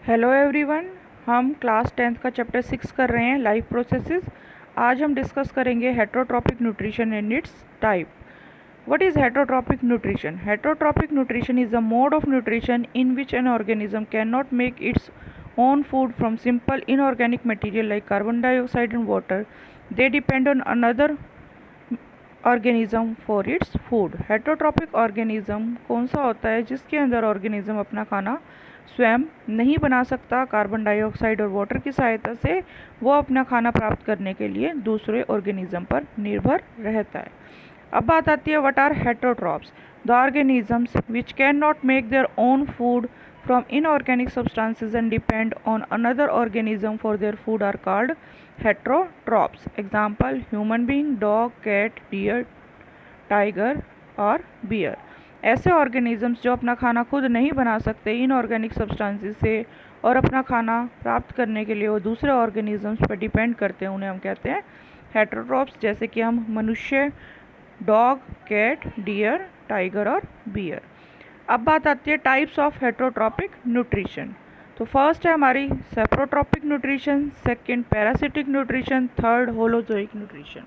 Hello everyone. हम class 10th का chapter 6 कर रहे हैं, लाइफ प्रोसेसेस। आज हम डिस्कस करेंगे heterotrophic nutrition and it's type. What is heterotrophic nutrition? Heterotrophic nutrition is a mode of nutrition in which N organism cannot make its own food from simple inorganic material like carbon dioxide and water. They depend on another organism for its food. Heterotrophic organism कौन सा होता है जिसके अंदर organism अपना खाना स्वयं नहीं बना सकता, कार्बन डाइऑक्साइड और वाटर की सहायता से वो अपना खाना प्राप्त करने के लिए दूसरे ऑर्गेनिज्म पर निर्भर रहता है। अब बात आती है what are heterotrophs? The organisms which can not make their own food from inorganic substances and depend on another organism for their food are called heterotrophs. Example: human being, dog, cat, deer, tiger और bear. ऐसे organisms जो अपना खाना खुद नहीं बना सकते inorganic substances से और अपना खाना प्राप्त करने के लिए वो दूसरे ऑर्गेनिजम्स पर डिपेंड करते हैं, उन्हें हम कहते हैं हेटरोट्रॉप्स। जैसे कि हम मनुष्य, डॉग, कैट, डियर, टाइगर और बियर। अब बात आती है टाइप्स ऑफ हेटरोट्रॉपिक न्यूट्रिशन। तो फर्स्ट है हमारी saprotrophic nutrition, second parasitic nutrition, third holozoic nutrition.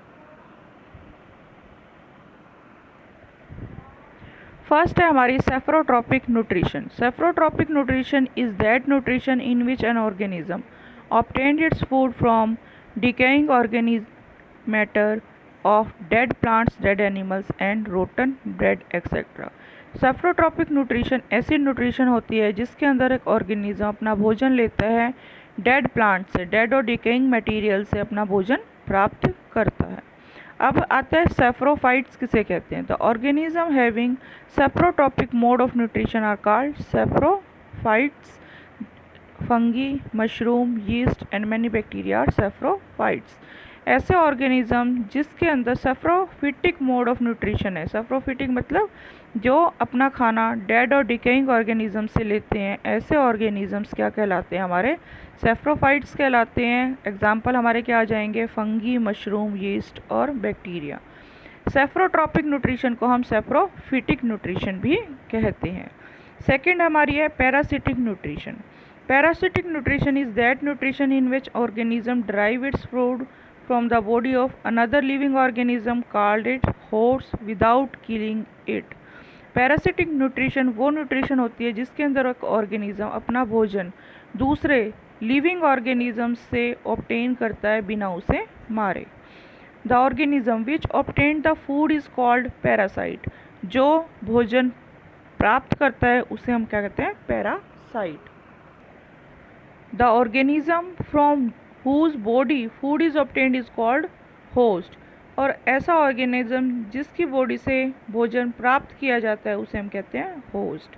First है हमारी saprotrophic nutrition. Saprotrophic nutrition is that nutrition in which an organism obtained its food from decaying organic matter of dead plants, dead animals and rotten bread etc. Saprotrophic nutrition ऐसी nutrition होती है जिसके अंदर एक organism अपना भोजन लेता है डेड प्लांट से, डेड और डिकेइंग मटेरियल से अपना भोजन प्राप्त करता है। अब आता है सेप्रोफाइट्स किसे कहते हैं? The organism having saprotrophic mode of nutrition are called saprophytes. Fungi, mushroom, yeast and many bacteria are saprophytes. ऐसे ऑर्गेनिज्म जिसके अंदर सेप्रोफिटिक मोड ऑफ न्यूट्रिशन है। सेप्रोफिटिक मतलब जो अपना खाना डेड और डिकेइंग ऑर्गेनिज्म से लेते हैं, ऐसे ऑर्गेनिजम्स क्या कहलाते हैं? हमारे सेप्रोफाइट्स कहलाते हैं। एग्जाम्पल हमारे क्या आ जाएंगे? फंगी, मशरूम, यीस्ट और बैक्टीरिया। सेप्रोट्रॉपिक न्यूट्रिशन को हम सेप्रोफिटिक न्यूट्रिशन भी कहते हैं। सेकेंड हमारी है parasitic nutrition. Parasitic nutrition is that nutrition in which organism derive its food from the body of another living organism called it host without killing it. Parasitic nutrition वो nutrition होती है जिसके अंदर एक organism अपना भोजन दूसरे living organism से obtain करता है बिना उसे मारे। The organism which obtained the food is called parasite. जो भोजन प्राप्त करता है उसे हम क्या कहते हैं? Parasite. The organism from whose body food is obtained is called host. और ऐसा ऑर्गेनिज्म जिसकी बॉडी से भोजन प्राप्त किया जाता है उसे हम कहते हैं होस्ट।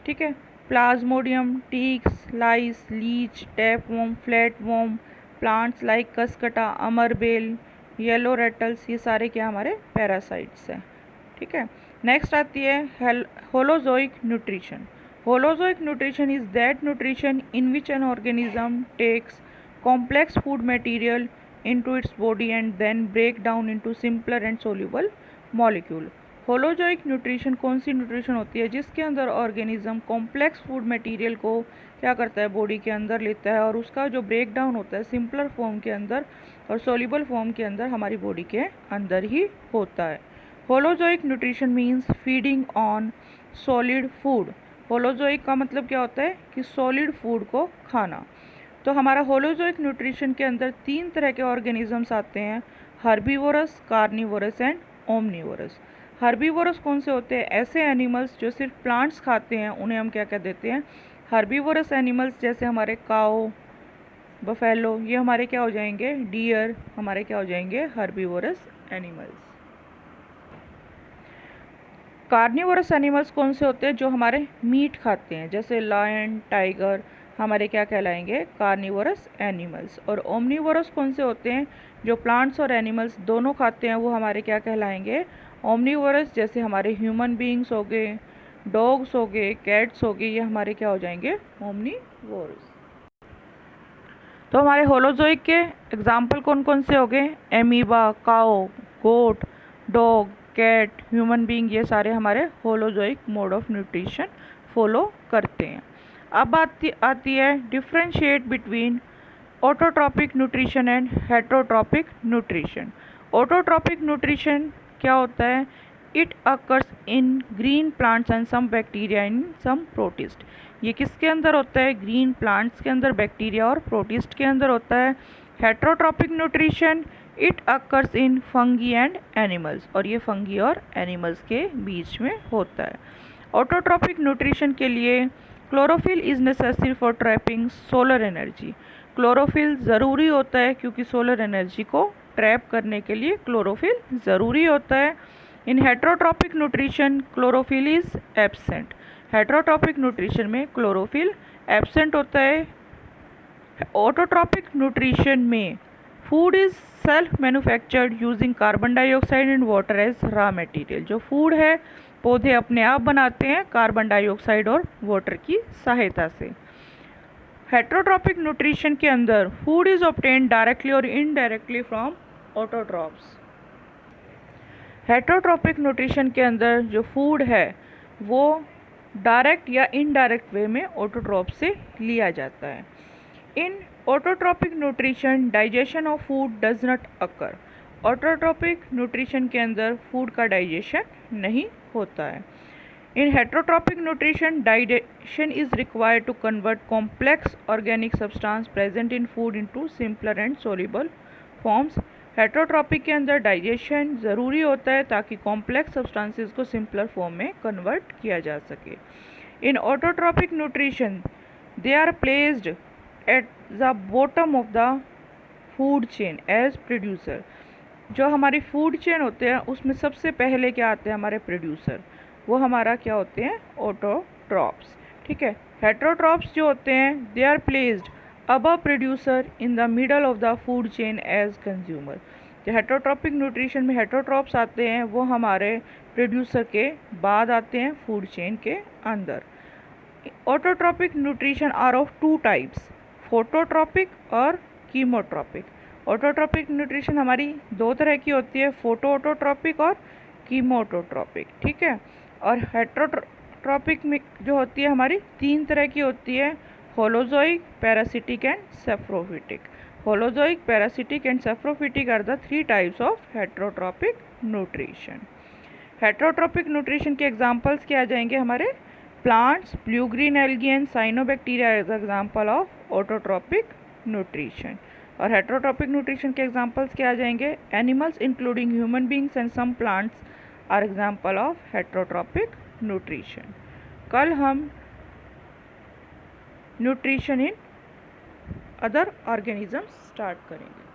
ठीक है। Plasmodium, ticks, lice, leech, tapeworm, flatworm, plants like cuscuta, अमरबेल, येलो रेटल्स, ये सारे क्या हमारे पैरासाइट्स हैं। ठीक है। नेक्स्ट आती है holozoic nutrition. Holozoic nutrition is that nutrition in which an organism takes complex food material into its body and then break down into simpler and soluble molecule. Holozoic nutrition कौन सी nutrition होती है जिसके अंदर organism complex food material को क्या करता है? Body के अंदर लेता है और उसका जो ब्रेक डाउन होता है सिंपलर फॉर्म के अंदर और सोल्यूबल फॉर्म के अंदर हमारी बॉडी के अंदर ही होता है। Holozoic nutrition means feeding on solid food. Holozoic का मतलब क्या होता है? कि सॉलिड फूड को खाना। तो हमारा होलोजोइक न्यूट्रिशन के अंदर 3 तरह के ऑर्गेनिजम्स आते हैं: herbivorous, carnivorous and omnivorous. Herbivorous कौन से होते हैं? ऐसे एनिमल्स जो सिर्फ प्लांट्स खाते हैं उन्हें हम क्या कह देते हैं? Herbivorous animals. जैसे हमारे काओ, बफेलो, ये हमारे क्या हो जाएंगे? डियर हमारे क्या हो जाएंगे? Herbivorous animals. कार्निवोरस एनिमल्स कौन से होते हैं? जो हमारे मीट खाते हैं, जैसे लायन, टाइगर, हमारे क्या कहलाएंगे? Carnivorous animals. और ओमनीवोरस कौन से होते हैं? जो प्लांट्स और एनिमल्स दोनों खाते हैं, वो हमारे क्या कहलाएंगे? ओमनीवोरस। जैसे हमारे ह्यूमन बींग्स हो गए, डॉग्स हो गए, कैट्स हो गए, ये हमारे क्या हो जाएंगे? ओमनीवोरस। तो हमारे होलोजोइक के एग्जाम्पल कौन कौन से हो गए? Amoeba, cow, goat, dog, cat, human being, ये सारे हमारे holozoic mode of nutrition follow करते हैं। अब आती है differentiate between autotrophic nutrition and heterotrophic nutrition. Autotrophic nutrition क्या होता है? It occurs in green plants and some bacteria in some protist. ये किसके अंदर होता है? ग्रीन प्लांट्स के अंदर बैक्टीरिया और प्रोटिस्ट के अंदर होता है। Heterotrophic nutrition it occurs in fungi and animals, और ये फंगी और एनिमल्स के बीच में होता है। ऑटोट्रॉपिक न्यूट्रिशन के लिए chlorophyll is necessary for trapping solar energy. Chlorophyll ज़रूरी होता है क्योंकि सोलर एनर्जी को ट्रैप करने के लिए क्लोरोफिल ज़रूरी होता है। In heterotrophic nutrition chlorophyll is absent. Heterotrophic nutrition में क्लोरोफिल एब्सेंट होता है। ऑटोट्रॉपिक न्यूट्रिशन में food is self manufactured using carbon dioxide and water as raw material. जो फूड है पौधे अपने आप बनाते हैं कार्बन डाइऑक्साइड और वाटर की सहायता से। हेटरोट्रॉपिक न्यूट्रिशन के अंदर फूड इज ऑब्टेन्ड डायरेक्टली और indirectly from autotrophs. Heterotrophic nutrition के अंदर जो फूड है वो डायरेक्ट या इनडायरेक्ट वे में ऑटोट्रॉप से लिया जाता है। In autotrophic nutrition digestion of food does not occur. Autotrophic nutrition के अंदर फूड का डाइजेशन नहीं होता है। In heterotrophic nutrition digestion is required to convert complex organic substance present in food into simpler and soluble forms. Heterotrophic के अंदर digestion ज़रूरी होता है ताकि कॉम्प्लेक्स सब्सटेंसेस को सिंपलर फॉर्म में कन्वर्ट किया जा सके। In autotrophic nutrition they are placed at the bottom of the food chain as producer. जो हमारी फूड चेन होते हैं उसमें सबसे पहले क्या आते हैं? हमारे प्रोड्यूसर, वो हमारा क्या होते हैं? ऑटोट्रॉप्स। ठीक है। हेटरोट्रॉप्स जो होते हैं they are placed above producer in the middle of the food chain as consumer. जो हेटरोट्रॉपिक न्यूट्रिशन में हेटरोट्रॉप्स आते हैं वो हमारे प्रोड्यूसर के बाद आते हैं फूड चेन के अंदर। Autotrophic nutrition are of two types, phototrophic और कीमोट्रॉपिक। ऑटोट्रॉपिक न्यूट्रिशन हमारी दो तरह की होती है, फोटो ऑटोट्रॉपिक और कीमोटोट्रॉपिक। ठीक है। और हेटरोट्रॉपिक में जो होती है हमारी तीन तरह की होती है, holozoic, parasitic and saprophytic. Holozoic, parasitic and saprophytic are the three types of heterotrophic nutrition. Heterotrophic nutrition के एग्जांपल्स क्या आ जाएंगे हमारे? Plants, blue green algae and cyanobacteria as example of autotrophic nutrition. और हेटरोट्रॉपिक न्यूट्रिशन के examples क्या आ जाएंगे? Animals including human beings and some plants are example of heterotrophic nutrition. कल हम nutrition in other organisms start करेंगे।